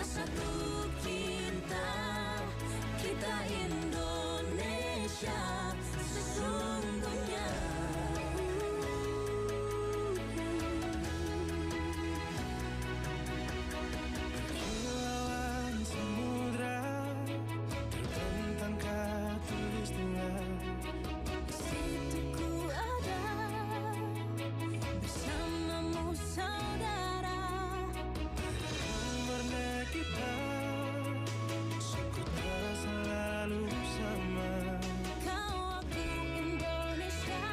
satu cinta, kita Indonesia sesungguhnya. Lawan samudra terbentang khatulistiwa. Di situ ku ada bersamamu saudara. Warna kita suku tak selalu sama. Kau aku Indonesia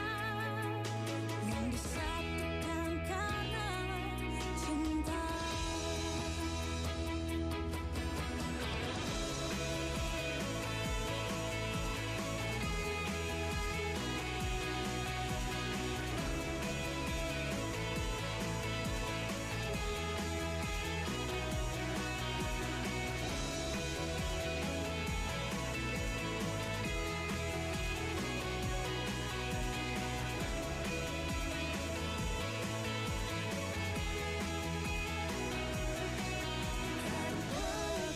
yang disatukan karena cinta.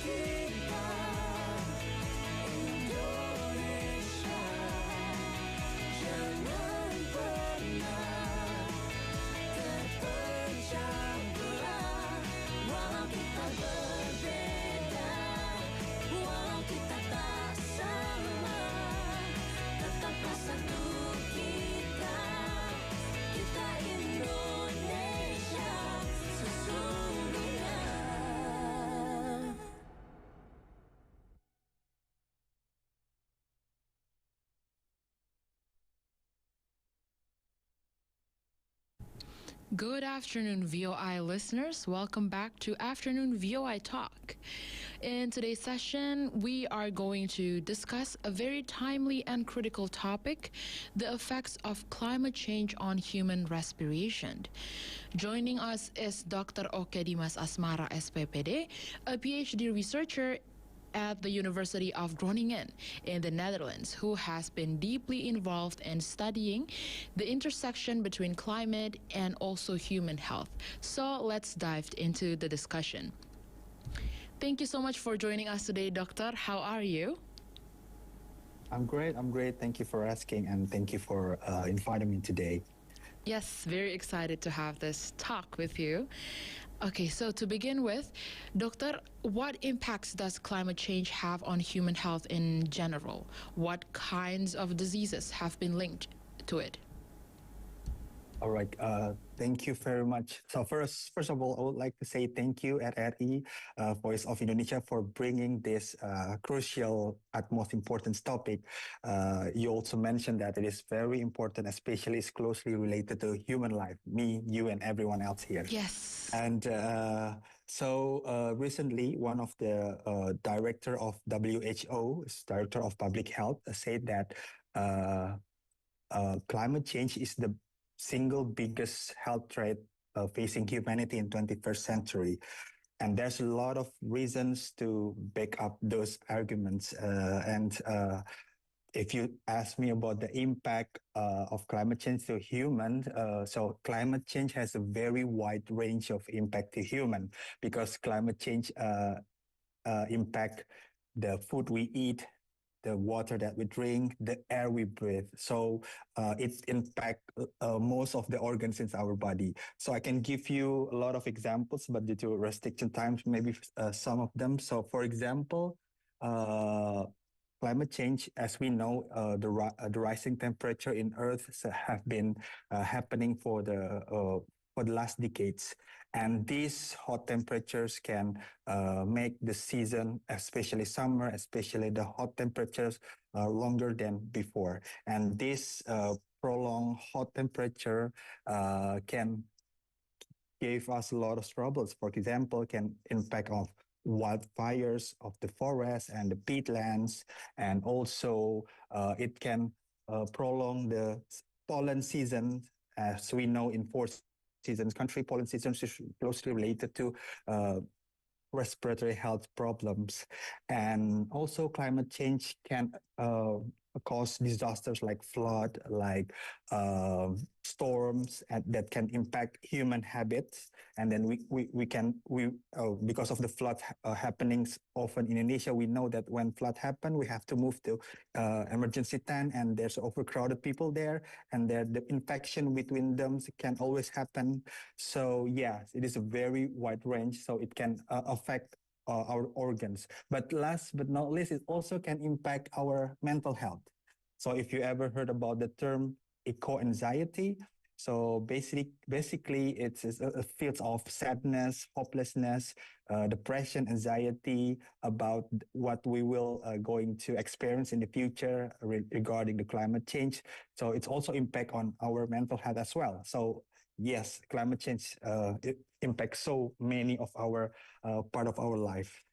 Kita Indonesia, jangan pernah terpecah belah. Walau kita berbeda, walau kita tak sama, tetaplah satu kita, kita Indonesia sesungguhnya. Good afternoon, VOI listeners. Welcome back to Afternoon VOI Talk. In today's session, we are going to discuss a very timely and critical topic, the effects of climate change on human respiration. Joining us is Dr. Dimas Asmara, SpPD, a PhD researcher at the University of Groningen in the Netherlands, who has been deeply involved in studying the intersection between climate and also human health. So let's dive into the discussion. Thank you so much for joining us today, Doctor. How are you? I'm great. Thank you for asking, and thank you for inviting me today. Yes, very excited to have this talk with you. Okay, so to begin with, Doctor, what impacts does climate change have on human health in general? What kinds of diseases have been linked to it? All right. Thank you very much. So first of all, I would like to say thank you at RI, Voice of Indonesia, for bringing this crucial, at most important topic. You also mentioned that it is very important, especially it's closely related to human life, me, you, and everyone else here. Yes. And so recently, one of the director of WHO, director of public health, said that climate change is the single biggest health threat facing humanity in 21st century. And there's a lot of reasons to back up those arguments. If you ask me about the impact of climate change to human, so climate change has a very wide range of impact to human, because climate change impact the food we eat, the water that we drink, the air we breathe. So it impacts most of the organs in our body. So I can give you a lot of examples, but due to restriction times, maybe some of them. So for example, climate change, as we know, the rising temperature in Earth have been happening for the last decades. And these hot temperatures can make the season, especially summer, especially the hot temperatures, longer than before. And this prolonged hot temperature can give us a lot of troubles. For example, can impact of wildfires of the forest and the peatlands, and also it can prolong the pollen season. As we know, in four seasons, country pollen seasons is closely related to respiratory health problems. And also climate change can cause disasters like flood, like storms, and that can impact human habits. And then because of the flood happenings often in Indonesia, we know that when flood happen, we have to move to emergency tent, and there's overcrowded people there, and there the infection between them can always happen. So yeah, it is a very wide range. So it can affect our organs. But last but not least, it also can impact our mental health. So if you ever heard about the term eco-anxiety, so basically it's a field of sadness, hopelessness, depression, anxiety about what we will going to experience in the future regarding the climate change. So it's also impact on our mental health as well. So yes, climate change it impacts so many of our part of our life.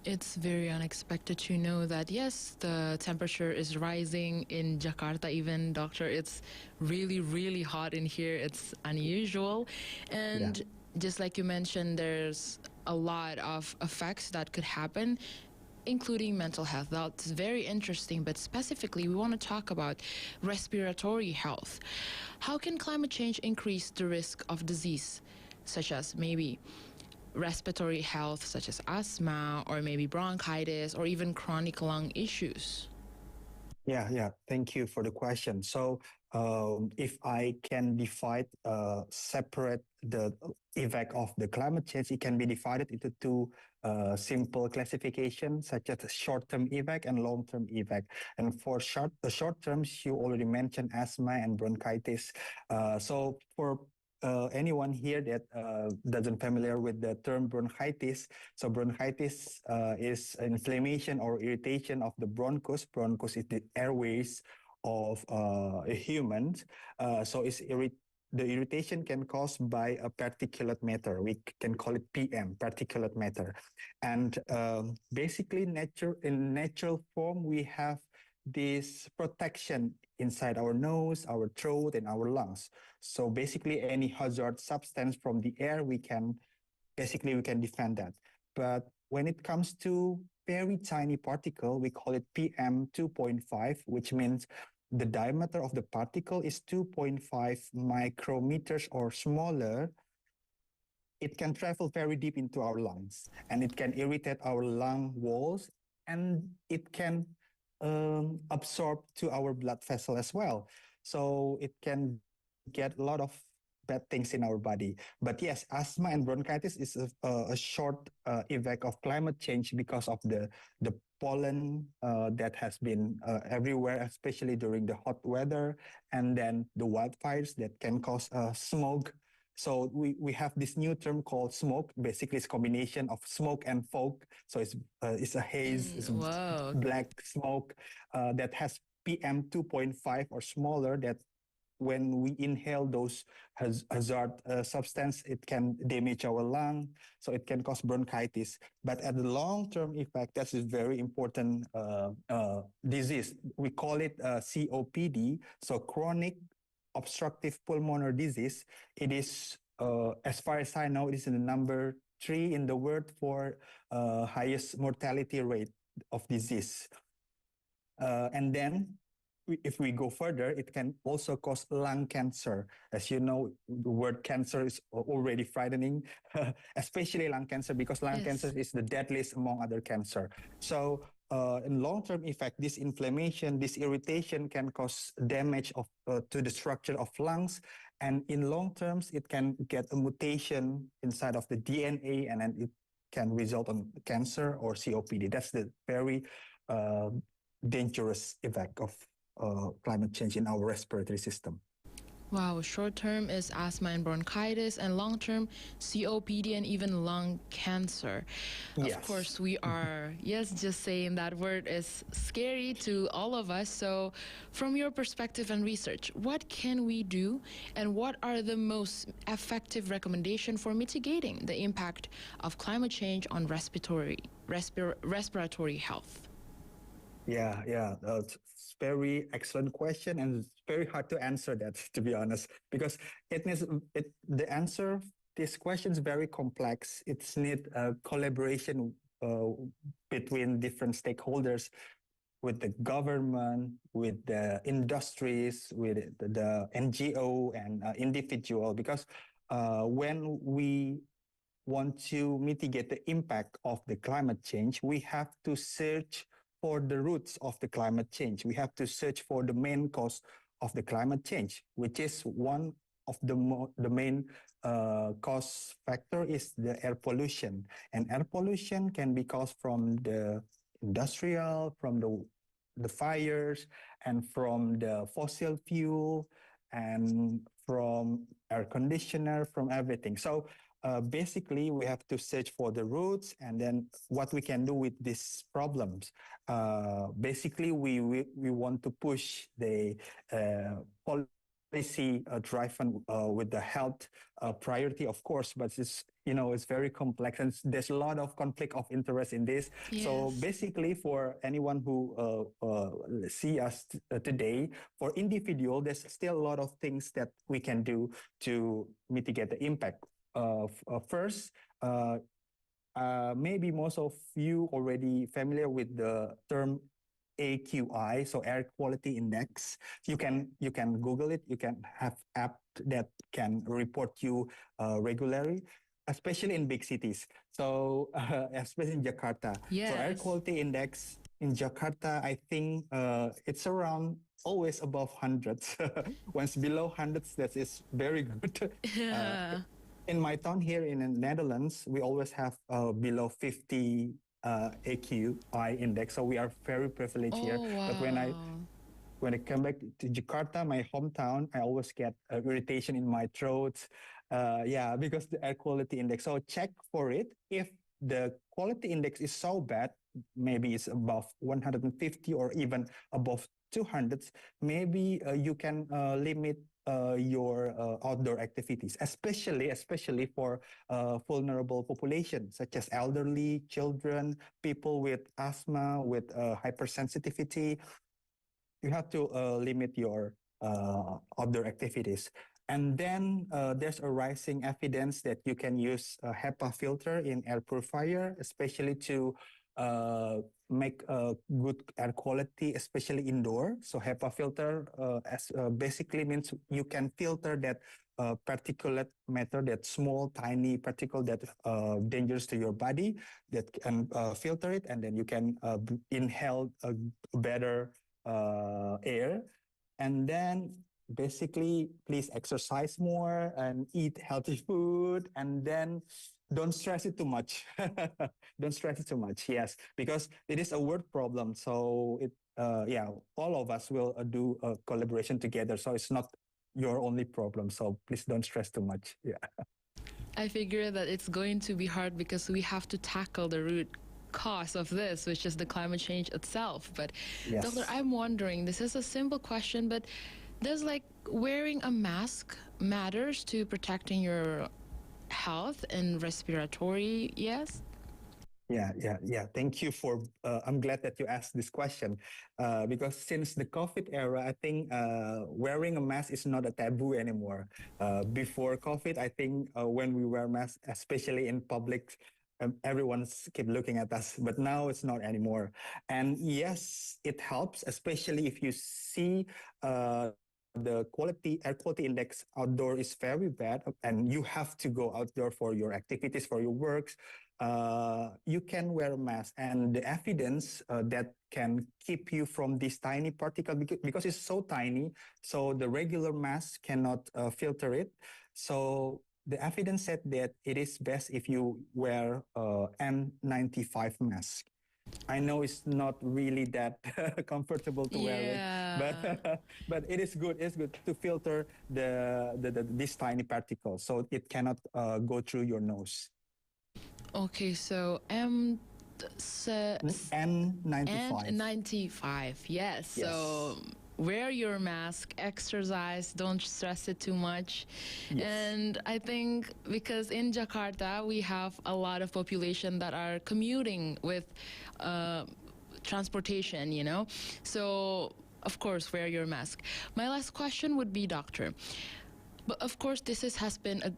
It's very unexpected to know that, yes, the temperature is rising in Jakarta, even, Doctor. It's really, really hot in here. It's unusual. And just like you mentioned, there's a lot of effects that could happen, including mental health. That's very interesting, but specifically, we want to talk about respiratory health. How can climate change increase the risk of disease, such as maybe respiratory health, such as asthma, or maybe bronchitis, or even chronic lung issues? Yeah. Thank you for the question. So, if I can separate the effect of the climate change, it can be divided into two simple classifications, such as short-term effect and long-term effect. And for the short terms, you already mentioned asthma and bronchitis. So for anyone here that doesn't familiar with the term bronchitis, so bronchitis is inflammation or irritation of the bronchus. Bronchus is the airways of a human. So the irritation can caused by a particulate matter. We can call it PM, particulate matter. And basically, in natural form, we have this protection inside our nose, our throat, and our lungs. So basically, any hazard substance from the air, we can defend that. But when it comes to very tiny particle, we call it PM 2.5, which means the diameter of the particle is 2.5 micrometers or smaller. It can travel very deep into our lungs, and it can irritate our lung walls, and it can absorb to our blood vessel as well. So it can get a lot of bad things in our body. But yes, asthma and bronchitis is a short effect of climate change because of the pollen that has been everywhere, especially during the hot weather, and then the wildfires that can cause smoke. So we have this new term called smoke. Basically, it's a combination of smoke and fog. So it's a haze, it's Wow. black smoke that has PM 2.5 or smaller. That when we inhale those hazard substance, it can damage our lung, so it can cause bronchitis. But at the long-term effect, that's a very important disease. We call it COPD, so chronic obstructive pulmonary disease. It is, as far as I know, it is in the number 3 in the world for highest mortality rate of disease. And then if we go further, it can also cause lung cancer. As you know, the word cancer is already frightening, especially lung cancer, because lung cancer is the deadliest among other cancer. So in long-term effect, this inflammation, this irritation can cause damage to the structure of lungs. And in long terms, it can get a mutation inside of the DNA, and then it can result in cancer or COPD. That's the very dangerous effect of climate change in our respiratory system. Wow, short term is asthma and bronchitis, and long term COPD and even lung cancer. Yes. Of course, we are, just saying that word is scary to all of us. So, from your perspective and research, what can we do, and what are the most effective recommendations for mitigating the impact of climate change on respiratory health? Yeah. It's very excellent question, and it's very hard to answer that, to be honest, because the answer this question is very complex. It's need collaboration between different stakeholders. with the government, with the industries, with the NGO and individual. Because when we want to mitigate the impact of the climate change, we have to search for the roots of the climate change. We have to search for the main cause of the climate change, which is one of the main cause factor is the air pollution. And air pollution can be caused from the industrial, from the fires, and from the fossil fuel, and from air conditioner, from everything. So basically, we have to search for the roots and then what we can do with these problems. Basically, we want to push the policy driven with the health priority, of course, but it's very complex and there's a lot of conflict of interest in this. Yes. So basically, for anyone who see us today, for individual, there's still a lot of things that we can do to mitigate the impact. First, maybe most of you already familiar with the term AQI, so air quality index. You can Google it. You can have app that can report you regularly, especially in big cities. So especially in Jakarta. Yes. So air quality index in Jakarta, I think it's around always above hundreds. Once below hundreds, that is very good. In my town here in the Netherlands, we always have below 50 AQI index, so we are very privileged here. Wow. But when I come back to Jakarta, my hometown, I always get irritation in my throat. Because the air quality index. So check for it. If the quality index is so bad, maybe it's above 150 or even above 200, maybe you can limit your outdoor activities, especially for vulnerable population, such as elderly, children, people with asthma, with hypersensitivity. You have to limit your outdoor activities. And then there's a rising evidence that you can use a HEPA filter in air purifier, especially to make good air quality, especially indoor. So HEPA filter basically means you can filter that particulate matter, that small, tiny particle that dangerous to your body, that can filter it, and then you can inhale a better air. And then basically, please exercise more and eat healthy food, and then don't stress it too much. Don't stress it too much. Yes, because it is a world problem. So all of us will do a collaboration together. So it's not your only problem. So please don't stress too much. Yeah. I figure that it's going to be hard because we have to tackle the root cause of this, which is the climate change itself. But Yes. Doctor, I'm wondering, this is a simple question, but does wearing a mask matters to protecting your health and respiratory? Yes. Yeah. Thank you for. I'm glad that you asked this question because since the COVID era, I think wearing a mask is not a taboo anymore. Before COVID, I think when we wear masks, especially in public, everyone's keep looking at us. But now it's not anymore. And yes, it helps, especially if you see. The air quality index outdoor is very bad, and you have to go outdoor for your activities, for your works. You can wear a mask, and the evidence that can keep you from this tiny particle because it's so tiny, so the regular mask cannot filter it. So the evidence said that it is best if you wear N95 mask. I know it's not really that comfortable to wear it, but it is good. It's good to filter this tiny particle, so it cannot go through your nose. Okay, so N95. N95, yes. So wear your mask, exercise, don't stress it too much. Yes. And I think because in Jakarta, we have a lot of population that are commuting with transportation, So, of course, wear your mask. My last question would be, Doctor, but of course, this has been a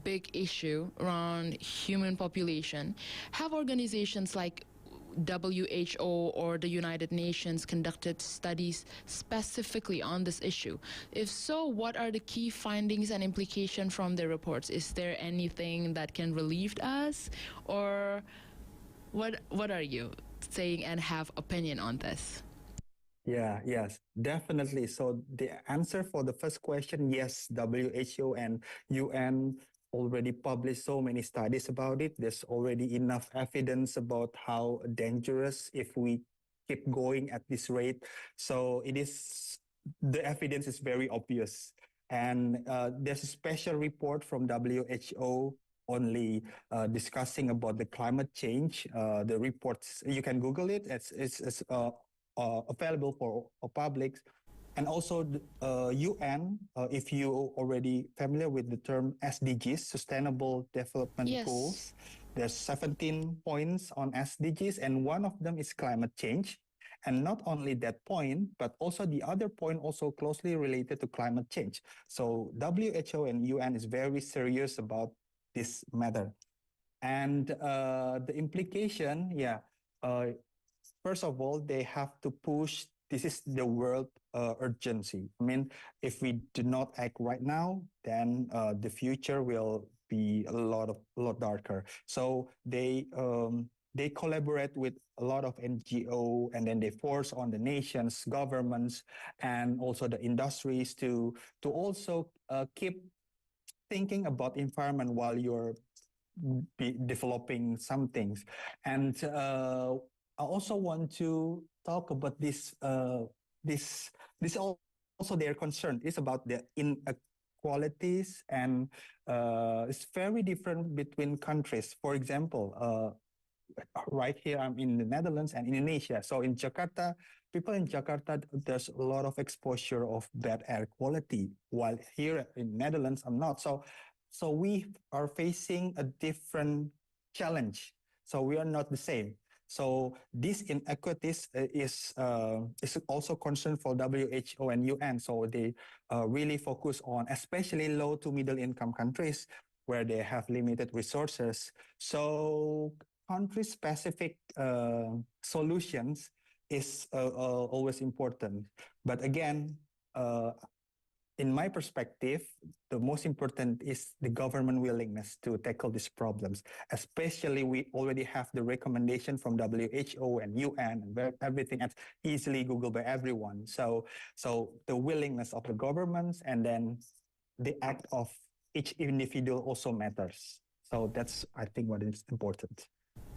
big issue around human population. Have organizations like WHO or the United Nations conducted studies specifically on this issue? If so, what are the key findings and implications from their reports? Is there anything that can relieve us, or what are you saying and have opinion on this? Yeah, yes, definitely. So the answer for the first question, yes, WHO and UN already published so many studies about it. There's already enough evidence about how dangerous if we keep going at this rate. So the evidence is very obvious. And there's a special report from WHO only discussing about the climate change. The reports, you can Google it. It's available for public, and also UN. If you already familiar with the term SDGs, Sustainable Development Yes. Goals, there's 17 points on SDGs, and one of them is climate change. And not only that point, but also the other point also closely related to climate change. So WHO and UN is very serious about this matter. And the implication, first of all, they have to push. This is the world urgency. I mean, if we do not act right now, then the future will be a lot darker. So they collaborate with a lot of NGO, and then they force on the nations, governments, and also the industries to also keep thinking about environment while you're developing some things. And I also want to talk about this. This also their concern is about the inequalities, and it's very different between countries. For example, right here I'm in the Netherlands and Indonesia. So in Jakarta, people in Jakarta, there's a lot of exposure of bad air quality, while here in Netherlands I'm not. So we are facing a different challenge. So we are not the same. So these inequities is also concern for WHO and UN. So they really focus on especially low to middle income countries where they have limited resources. So country specific solutions is always important. But again, in my perspective, the most important is the government willingness to tackle these problems. Especially, we already have the recommendation from WHO and UN, and everything that's easily Googled by everyone. So the willingness of the governments, and then the act of each individual also matters. So that's, I think, what is important.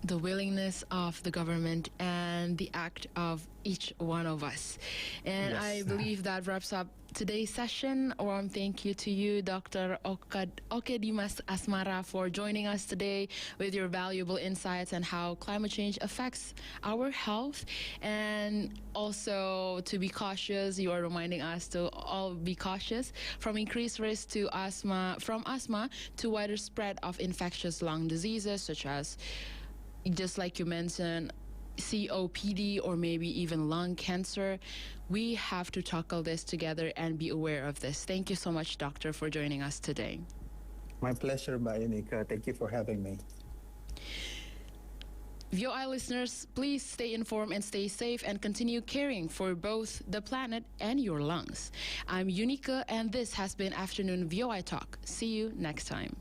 The willingness of the government and the act of each one of us. And Yes. I believe that wraps up today's session. A warm thank you to you, Dr. Dimas Asmara, for joining us today with your valuable insights on how climate change affects our health. And also to be cautious, you are reminding us to all be cautious from increased risk to asthma to wider spread of infectious lung diseases such as, just like you mentioned, COPD or maybe even lung cancer. We have to tackle this together and be aware of this. Thank you so much, Doctor, for joining us today. My pleasure, Bayanika. Thank you for having me. VOI listeners, please stay informed and stay safe and continue caring for both the planet and your lungs. I'm Unica, and this has been Afternoon VOI Talk. See you next time.